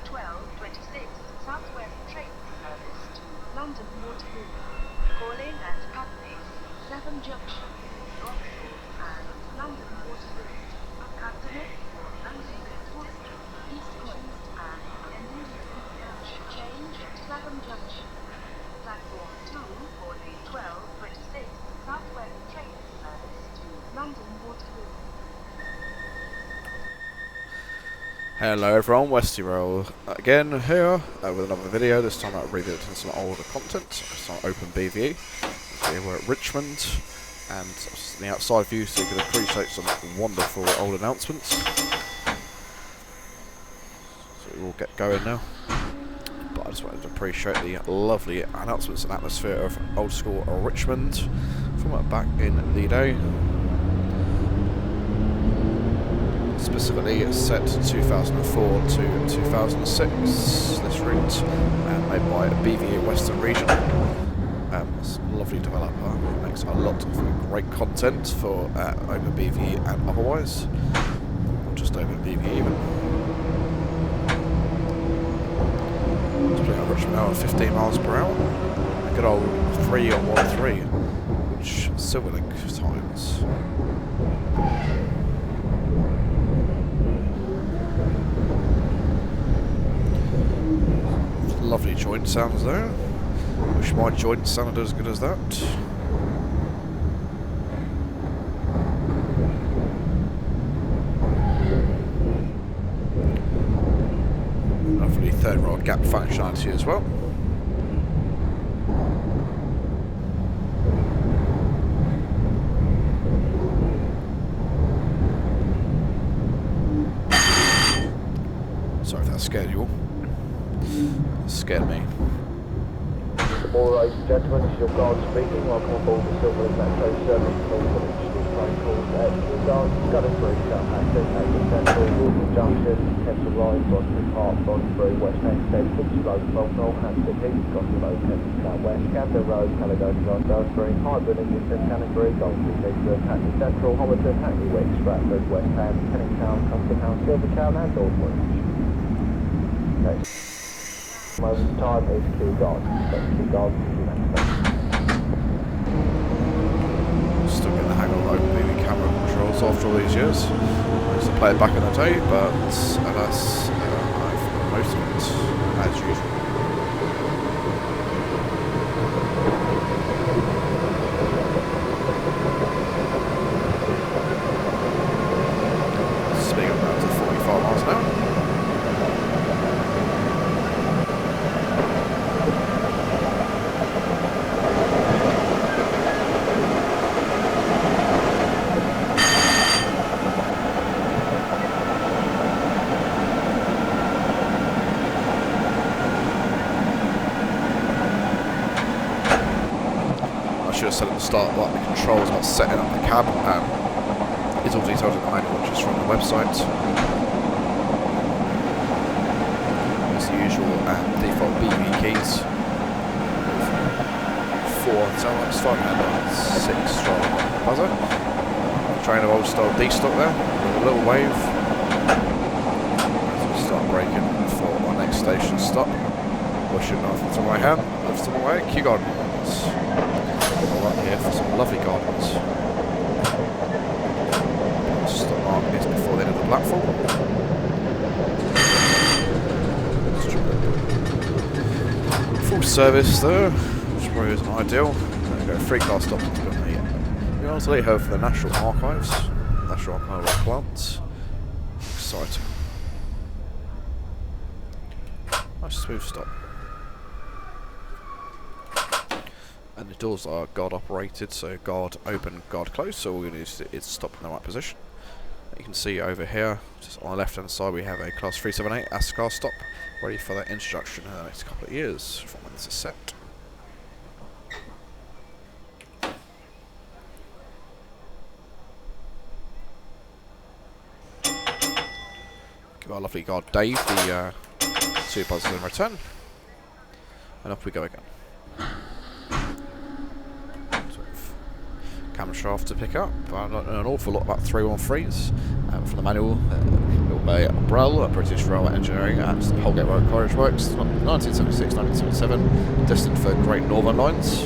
12:26 Southwest train service to London Waterloo. Calling at Putney, 7 Junction, Oxford and London Waterloo. Customers for London Waterloo, East Coast and immediate change at 7 Junction. Platform 2 for the 12:26 Southwest train service to London Waterloo. Hello everyone, Westy Roll again here with another video. This time I'm revisiting some older content. It's on OpenBVE. Okay, we're at Richmond and the outside view so you can appreciate some wonderful old announcements. So we will get going now. But I just wanted to appreciate the lovely announcements and atmosphere of old school Richmond from back in the day. Specifically set 2004 to 2006, this route, made by BVEWesternRegion. It's a lovely developer, makes a lot of great content for OpenBVE and otherwise, not just OpenBVE even. It's putting out Richmond now at 15 miles per hour. A good old 3-1-3, which Silverlink times. Lovely joint sounds there. Wish my joint sounded as good as that. Lovely third row gap functionality as well. Sorry if that scared you all. Scared me. Good morning, ladies and gentlemen. This is your guard speaking. Welcome on board the Silverlink Class service to Woolwich. This train calls at your guard, Scudder Street, Southampton, Central, Woolwich Junction, Kensal Line, Broadwood Park, Broadbury, West Hampstead, Finchley Road, Northampton Heath, Scotland Road, Kensal South West, Camden Road, Caledonia Road, Delsbury, Highbury, Newton, Canterbury, Goldfleet, Eastern, Hackney Central, Homerton, Hackney Wick, Stratford, West Ham, Kenningtown, Custom House, Silvertown, and Aldwych. Okay. Most time is Q guard. Q guard. Still getting the hang of OpenBVE camera controls after all these years. I used to play it back in the day, but alas, I've most of it as usual. Speed up now to 45 miles an hour. I should have said at the start like the controls about setting up the cab is all detailed in the manual, which is from the website. It's the usual default BVE keys. 4, so it's 5 and 6 strong buzzer. Train of old style D-stock there, with a little wave. As we start braking for our next station stop. Pushing off to my hand, left to my way, Q Gardens. Right here for some lovely gardens. Stop mark is before the end of the platform. Full service there, which probably isn't ideal. There we go, 3 car stops to put me. We also leave her for the National Archives, National Archive of Plants. Exciting. Nice smooth stop. And the doors are guard operated, so guard open, guard close, so all we need is stop in the right position. You can see over here, just on the left hand side, we have a class 378 ASCAR stop, ready for that introduction in the next couple of years from when this is set. Give our lovely guard Dave the 2 buzzers in return, and off we go again. Camshaft to pick up. I don't know an awful lot about 313s from the manual. Little by Brell, British Rail Engineering at Holgate Road Corridor Works, 1976-1977, destined for Great Northern Lines.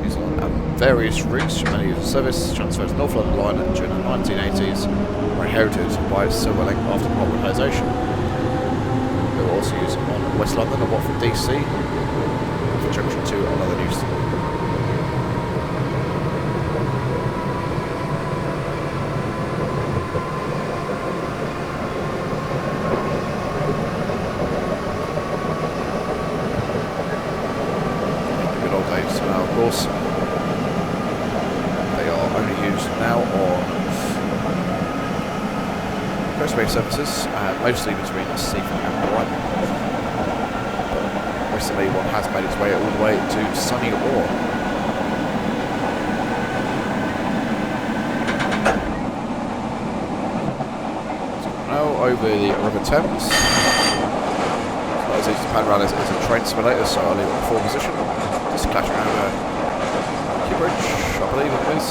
Used on various routes from many years of service, transferred to North London Line during the 1980s, were inherited by Silverlink after modernisation. They were also used on West London and Watford DC, for Junction 2 and other new course. They are only used now on coast-based services, mostly between Seaford and Brighton. Recently one has made its way all the way to sunny Orr. So now over the River Thames. It's not as easy to pan around as a train simulator, so I'll leave it in full position. Just clash around Kew Bridge, I believe it is.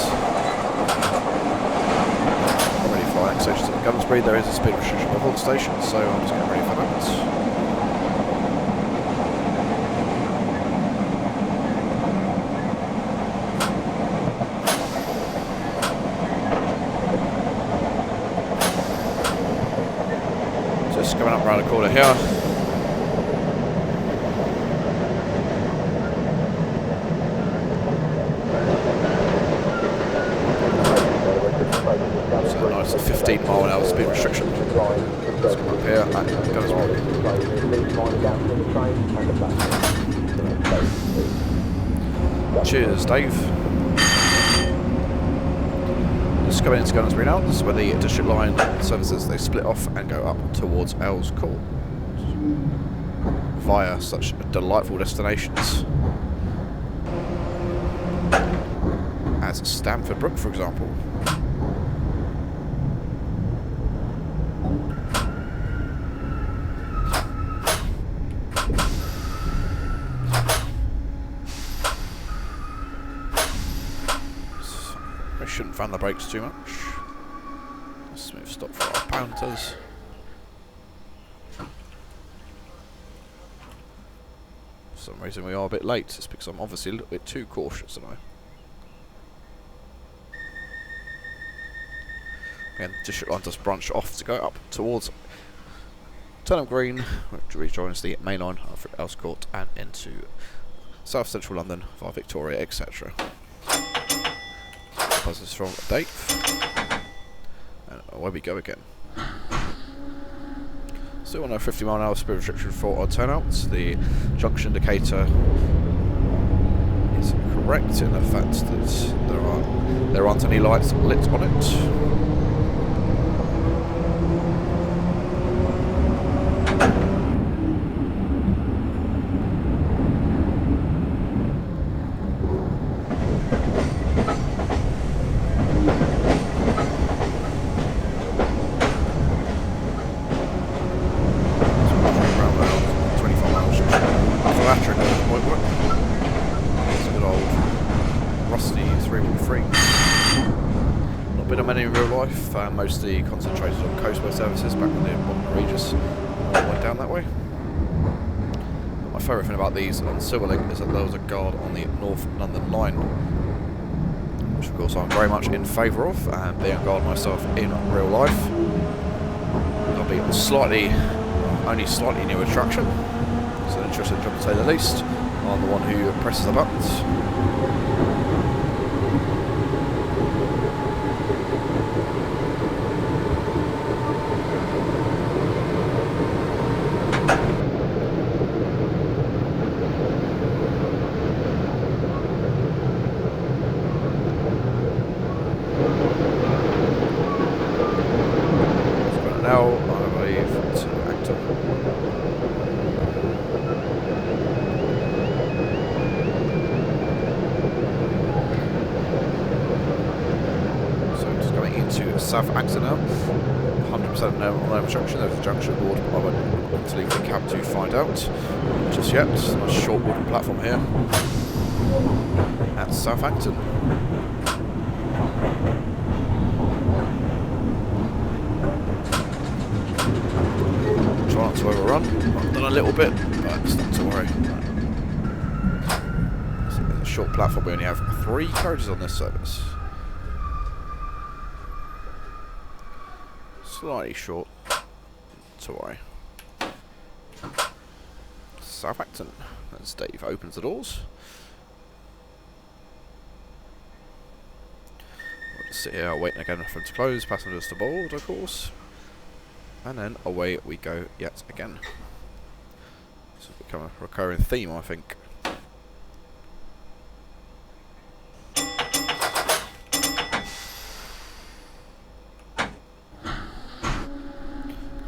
Already flying stations at Gunnsbury. There is a speed restriction above all the stations, so I'm just getting ready for that. Just coming up around the corner here. It's a 15 mile an hour speed restriction. Let's come up here and go as well. Cheers, Dave. Just coming into Gunnsbury now. This is where the district line services, they split off and go up towards Earls Court via such delightful destinations as Stamford Brook, for example. Shouldn't fan the brakes too much. Smooth stop for our Panthers. For some reason we are a bit late. It's because I'm obviously a little bit too cautious tonight. Again, district line does branch off to go up towards Turnham Green, which rejoins the main line of Earls Court and into South Central London via Victoria, etc. Buzzes from Dave, and away we go again. Still on a 50 mile an hour speed restriction for our turnouts. The junction indicator is correct in the fact that there aren't any lights lit on it. Mostly concentrated on coastway services back when the modern Regis went down that way. But my favourite thing about these on Silverlink is that there was a guard on the North London line, which of course I'm very much in favour of, and being a guard myself in real life. I'll be only slightly new attraction. It's an interesting job to say the least. I'm the one who presses the buttons. South Acton now, 100% now on the junction. There's a junction board. I won't want to leave the cab to find out just yet. There's a short wooden platform here at South Acton. Try not to overrun. I've done a little bit, but it's not to worry. So there's a short platform. We only have 3 carriages on this service. Slightly short. Not to worry. Southampton. As Dave opens the doors. We'll just sit here waiting again for them to close. Passengers to board, of course. And then away we go yet again. This will become a recurring theme, I think.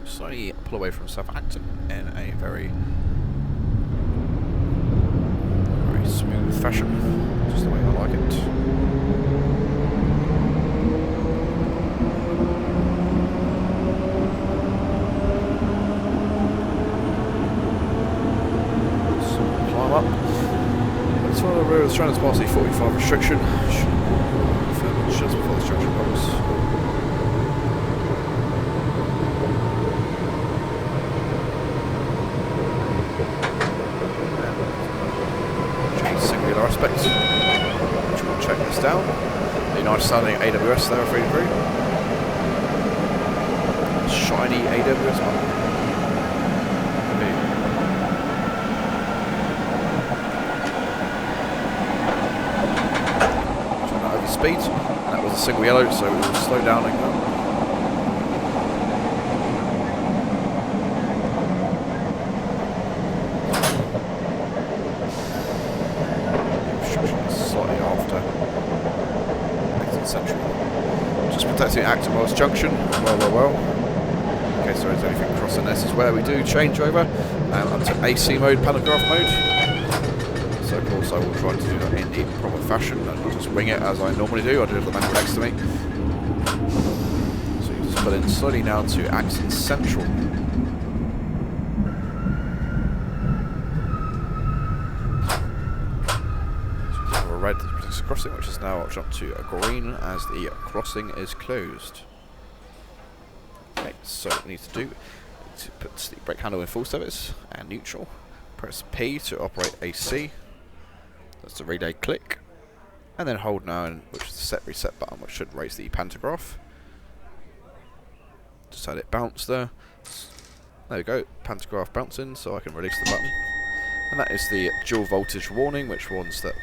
Slowly pull away from Southampton in a very smooth fashion, just the way I like it. So climb up. That's one of the roads trying to pass the 45 restriction. Just before the structure comes. Aspects, which we'll check this down. A nice sounding AWS there, free through. Shiny AWS one. Trying to overspeed. That was a single yellow, so we'll slow down again. Protecting Acton Wells Junction. Well. In case there is anything crossing this is where we do change over onto AC mode, pantograph mode. So of course I will try to do that in the proper fashion and not just wing it as I normally do. I do have the manual next to me. So you just pull in slowly now to Acton Central. Red crossing, which is now jumped to a green as the crossing is closed. Okay, so what we need to do is to put the brake handle in full service and neutral. Press P to operate AC. That's the relay click. And then hold now, which is the set reset button, which should raise the pantograph. Just had it bounce there. There we go, pantograph bouncing, so I can release the button. And that is the dual voltage warning, which warns that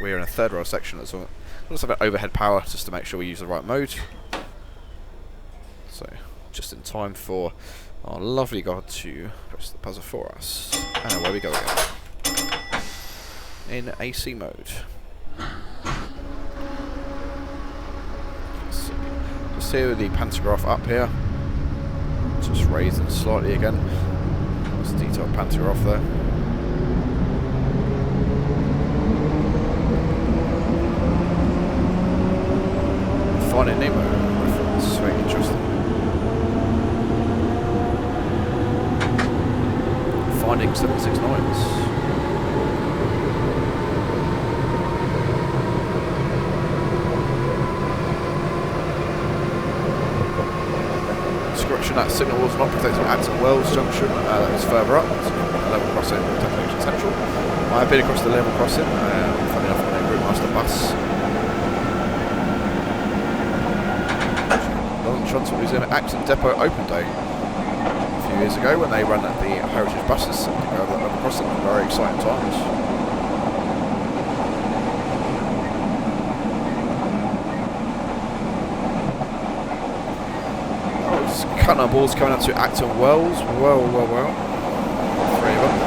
we're in a third rail section as well. We'll just have an overhead power just to make sure we use the right mode. So, just in time for our lovely guard to press the buzzer for us. And away we go again. In AC mode. So, just here with the pantograph up here. Just raising slightly again. There's a detailed pantograph there. Finding Nemo reference, very interesting. Finding 769s. Correction, that signal was not protecting Acton Wells Junction, that is further up, level crossing, Junction Central. I have been across the level crossing, funny enough on a Route Master bus. Transport was in Acton Depot Open Day a few years ago when they ran the heritage buses to go over that level crossing. Very exciting times. Oh, just cutting our balls coming up to Acton Wells. Well. 3 of them.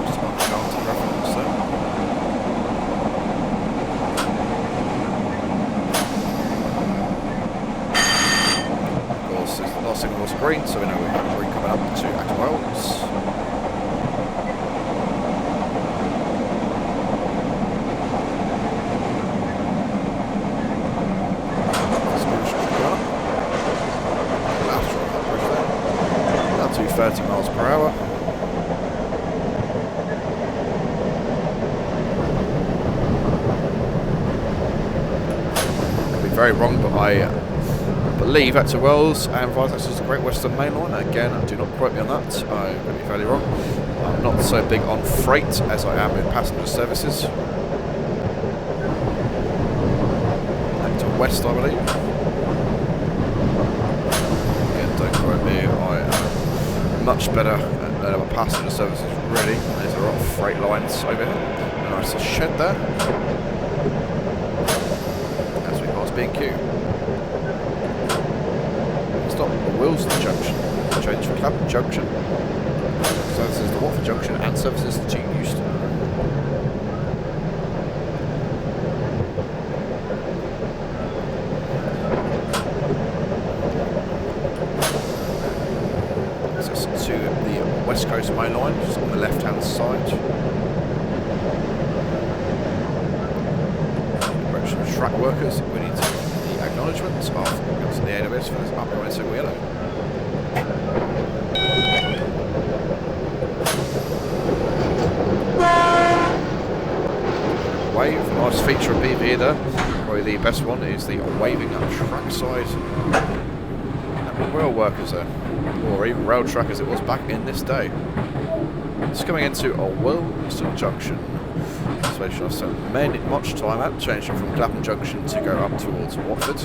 Just on the charting reference there. Last signal was green, so we know we have green coming up to Acton Wells. Now to 30 miles per hour. Could be very wrong, but I put believe that's to Wells and advise access to the Great Western Main Line. Again, do not quote me on that, I'm going to be fairly wrong. I'm not so big on freight as I am with passenger services. Back to West, I believe. Again, don't quote me, I am much better than our passenger services, really. There's a lot of freight lines over here. A nice shed there. As we pass B&Q. Stop at Wilson Junction. Change for Clapham Junction. Services to Watford Junction and services to Euston. Access to the West Coast Main Line, just on the left hand side. Direction of track workers, we need to the acknowledgement of the AWS for this upcoming signal yellow. Wave, a nice feature of BVE there. Probably the best one is the waving up trackside. Rail workers there, or even rail track as it was back in this day. Just coming into a Wilson Junction. This way I've spent much time at, changing from Clapham Junction to go up towards Watford.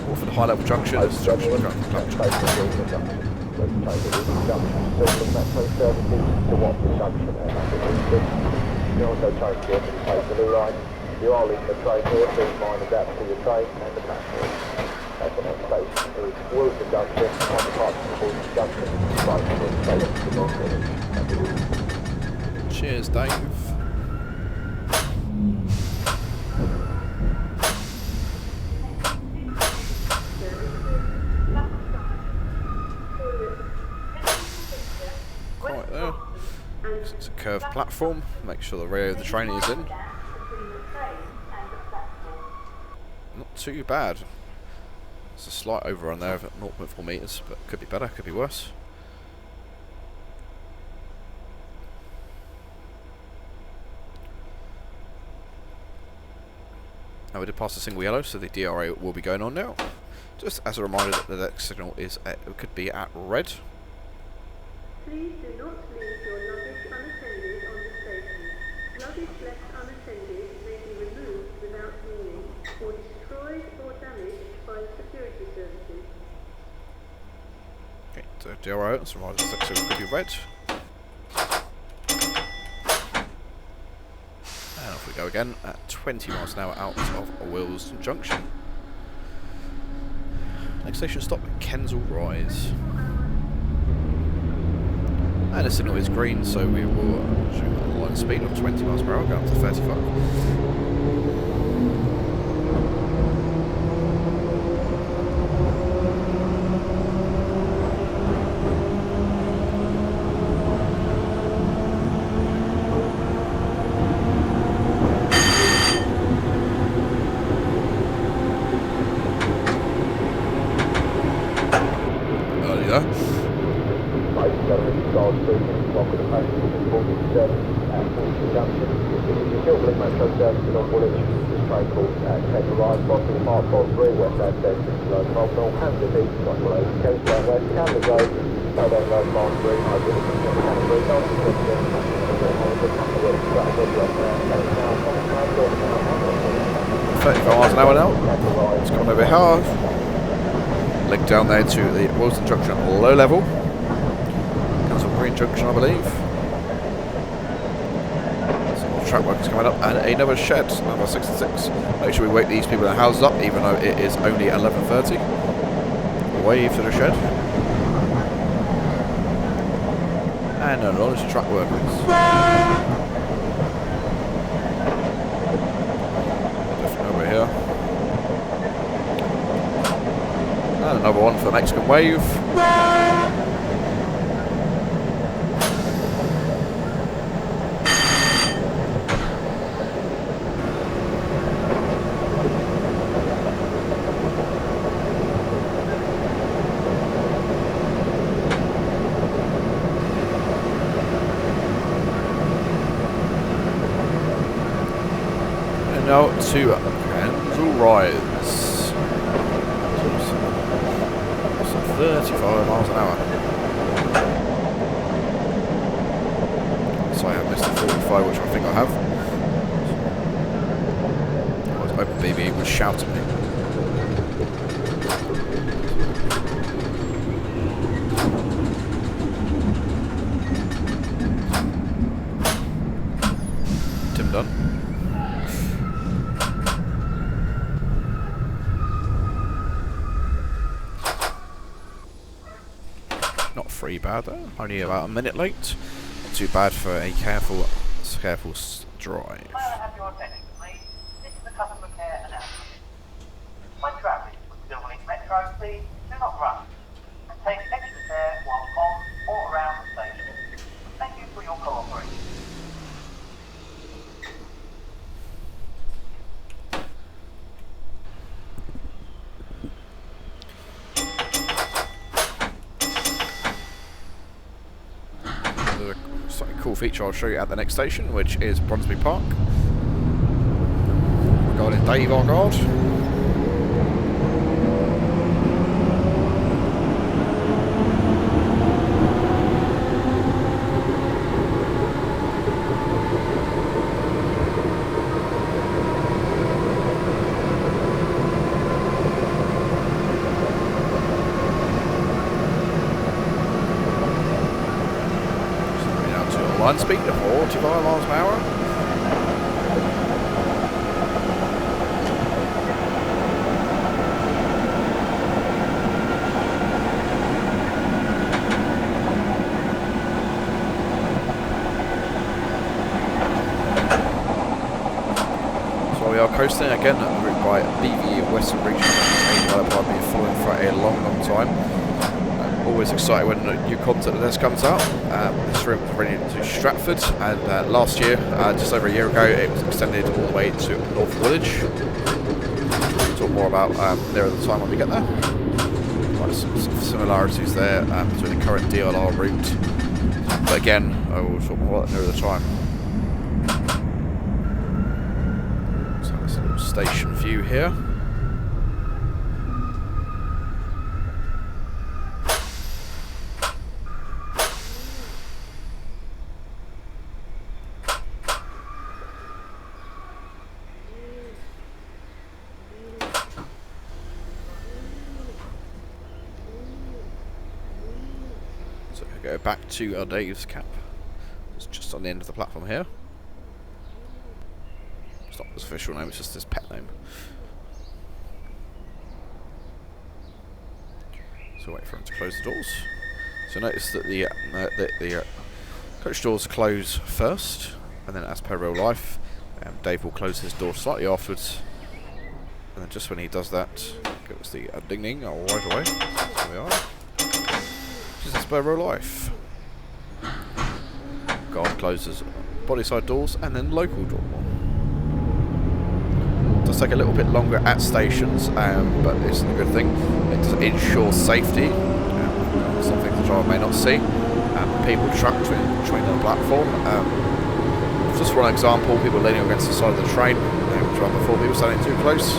Watford High Level Junction. This junction is from Clapham Junction. Silverlink Metro services to Watford Junction and that's at Richmond. You also change here to take the new line. You are leaving the train here, please mind adapt to your train and the passengers. That's the next station is Woolwich Junction, on the part of Woolwich Junction, right to the station to North Village. Cheers, Dave. Quite there. It's a curved platform. Make sure the rear of the train is in. Not too bad. There's a slight overrun there of 0.4 metres, but could be better, could be worse. Now we did pass the single yellow, so the DRA will be going on now. Just as a reminder that the next signal is could be at red. Please do not leave your luggage unattended on the station. Luggage left unattended may be removed without warning or destroyed or damaged by security services. Okay, so DRA, so the next signal could be red. And off we go again at 20 miles an hour out of Wilson Junction. Next station stop, Kensal Rise. And the signal is green, so we will shoot a line speed of 20 miles per hour, going up to 35. Silverlink Metro services on Woolwich. This train called take a ride from the Park on 3 West End Station, Locomotive, Hampton Beach, Buffalo, Coast Down West, Camden Road, Southern Road, Mile 3, High Village, Canterbury, Dalton, Richmond, 35 miles an hour now. It's coming over here. Link down there to the Wilson Junction low level. Kensal Green Junction, I believe. Track work is coming up, and another shed, number 66. Make sure we wake these people in the houses up, even though it is only 11:30. Wave to the shed. And a lot of track workers. Definitely over here. And another one for the Mexican wave. Now Kensal Rise. 35 miles an hour. So I have missed the 45, which I think I have. Otherwise, OpenBVE would shout at me. Tim done. Not free bad though, only about a minute late. Not too bad for a careful drive. May I have your attention, please? This is the customer care announcement. When travelling with Silverlink Metro, please do not rush and take extra care while on or around the station. Thank you for your cooperation. There's a slightly cool feature I'll show you at the next station, which is Brunsby Park. Regarding Dave, our guard. Line speed of 45 miles an hour. So we are coasting again, route by BVEWesternRegion, a developer I've been following for a long time. Always excited when new content of this comes out. This route was running to Stratford, and last year, just over a year ago, it was extended all the way to North Woolwich. We'll talk more about nearer the time when we get there. Quite some similarities there between the current DLR route, but again, I will talk more about nearer the time. So there's a little station view here. Go back to Dave's camp. It's just on the end of the platform here. It's not his official name, it's just his pet name. So wait for him to close the doors. So notice that the coach doors close first, and then as per real life, Dave will close his door slightly afterwards. And then just when he does that, gives us the ding-ding right away. There we are. Just as per real life. Guard closes body side doors and then local door. It does take a little bit longer at stations, but it's a good thing. It does ensure safety. Some things the driver may not see. People trapped between the platform. Just for an example, people leaning against the side of the train, which run before people standing too close,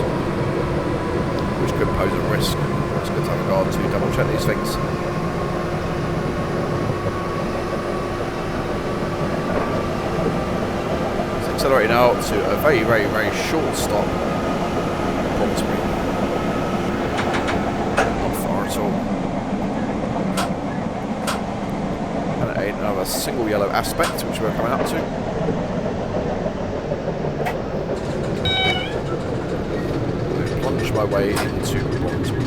which could pose a risk. It's good to have a guard to double check these things. Accelerating now to a very short stop. Brunsby. Not far at all. And another single yellow aspect, which we're coming up to. I'll plunge my way into Brunsby.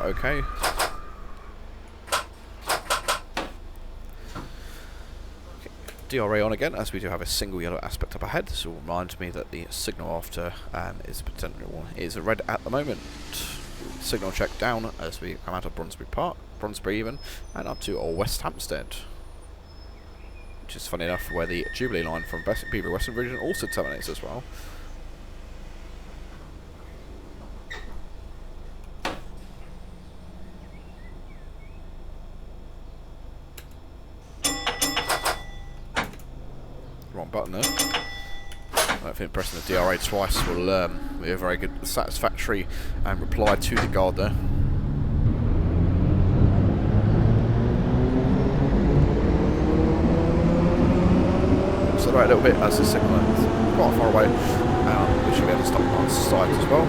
Okay. DRA on again, as we do have a single yellow aspect up ahead. This will remind me that the signal after is red at the moment. Signal check down as we come out of Brunsby even, and up to West Hampstead, which is funny enough where the Jubilee line from BVEWesternRegion also terminates as well. wrong button there. I don't think pressing the DRA twice will be a very good, satisfactory reply to the guard there. Accelerate a little bit as the signal is quite far away. We should be able to stop on the side as well.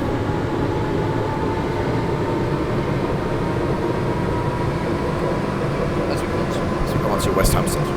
As we go on to West Hampstead.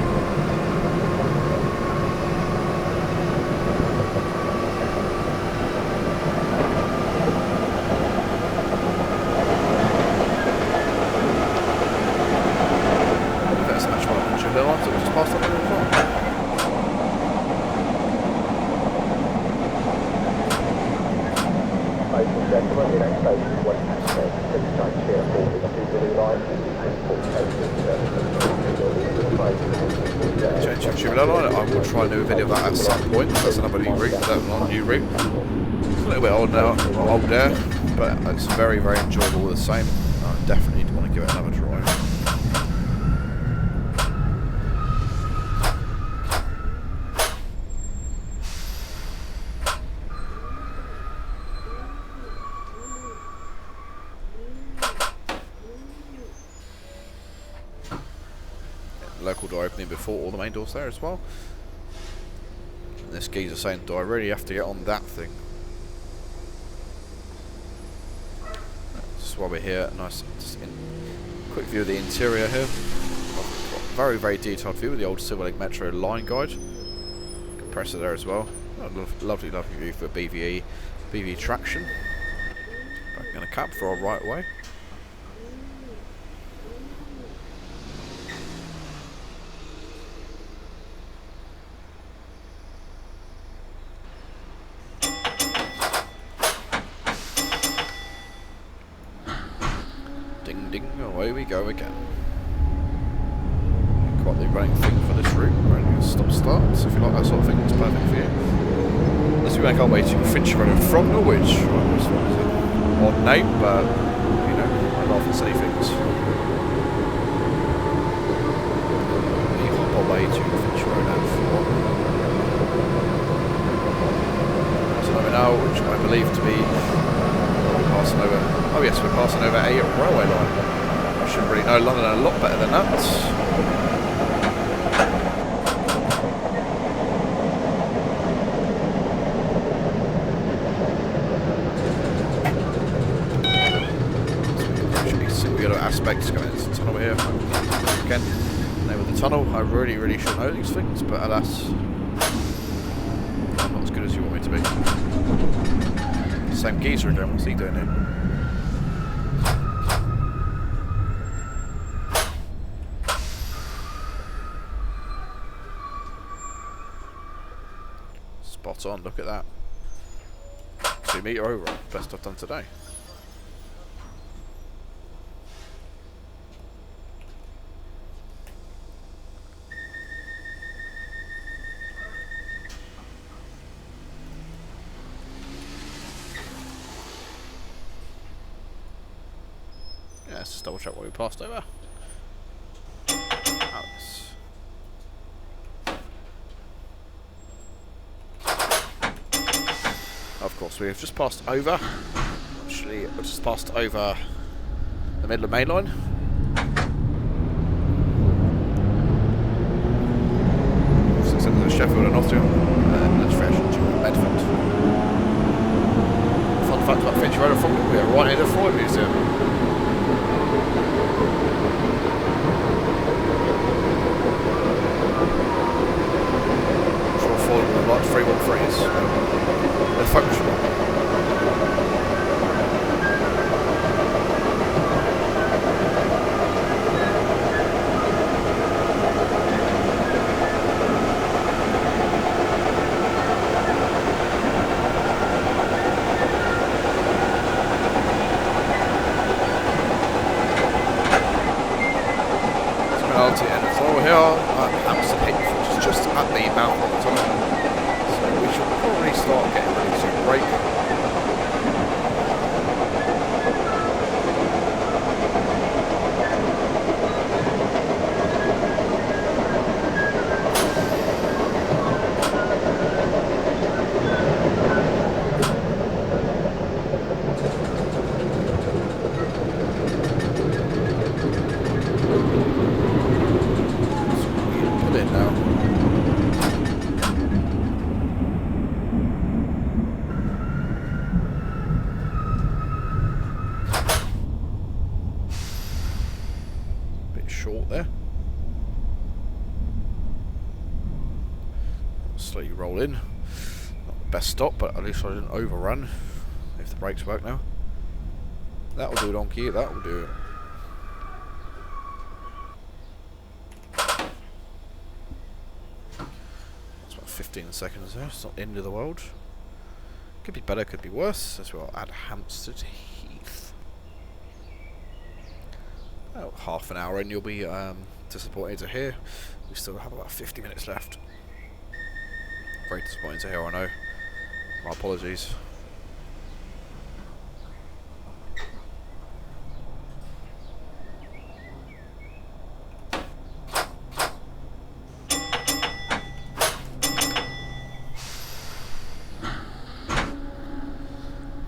I will try and do a video of that at some point. That's another new route. That's not a new route. It's a little bit old now, old there, but it's very, very enjoyable all the same. I definitely want to give it another try. Local door opening before all the main doors there as well. And this geezer saying, do I really have to get on that thing? Just while we're here, nice quick view of the interior here. Very, very detailed view of the old Silverlink Metro line guide. Compressor there as well. Lovely, lovely view for BVE traction. Back in a cab for our right way. Away we go again. Quite the running thing for this route. Running stop start. So if you like that sort of thing, it's perfect for you. Unless we make our way to Finch Road from Woolwich. Right, odd name, but you know, I laugh at silly things. We hop our way to Finch Road at 4. So now, which I believe to be passing over. Oh yes, we're passing over a railway line. I should really know London a lot better than that. So we got aspects going into the tunnel here. Again, name of the tunnel. I really, really should know these things, but alas, I'm not as good as you want me to be. Same geezer again. What's he doing here? Spot on, look at that. 2 metre over, best I've done today. Yeah, let's just double check what we passed over. Of course, we have just passed over. Actually, we've just passed over the middle of main line. So it's into Sheffield and Nottingham, and that's fresh into Bedford. Fun fact about Finch Road from we are right near the Floyd Museum. I'm sure Floyd would like 313s. They're functional. So we're here at Hampstead Heath, which is just at the mouth of the tunnel. So we should probably start getting ready to break. short there. Slowly roll in. Not the best stop, but at least I didn't overrun. If the brakes work now. That'll do, donkey. That'll do. That's about 15 seconds there. It's not the end of the world. Could be better, could be worse. As well, add Hampstead Heath. About half an hour in, you'll be disappointed to hear. We still have about 50 minutes left. Very disappointing to hear, I know. My apologies.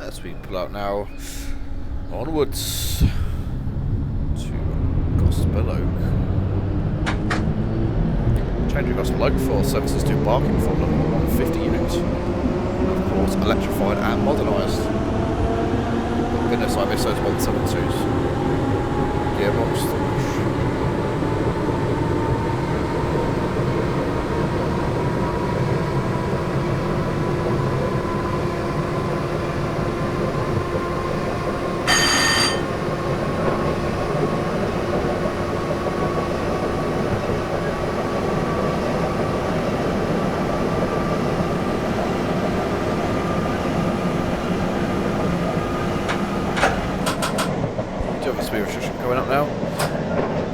As we pull out now, onwards to Gospel Oak. Changing Gospel Oak for services to Barking from the 150 unit. Of course, electrified and modernised. Goodness, I miss those 172s. Gearbox. Going up now,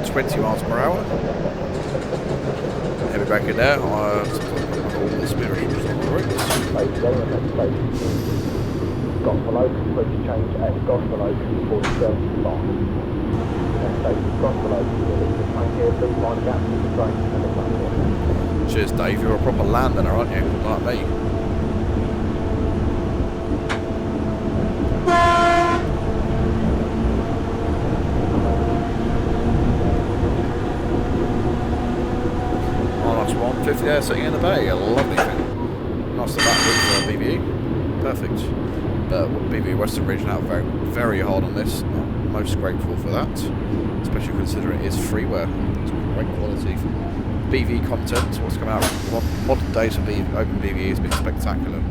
20 miles per hour. Heavy back in there. All the speed restrictions on the roads. Gospel Oak, please change at Gospel Oak for the service line. Next station, Gospel Oak, the train here, please mind gap between the train and the platform. Cheers, Dave. You're a proper landowner, aren't you? Like me. There, sitting in the bay, a lovely thing. Nice to back with BVE, perfect. But BVE Western Region out very hard on this. I'm most grateful for that, especially considering it is freeware. It's great quality BVE content. What's come out modern days of OpenBVE has been spectacular.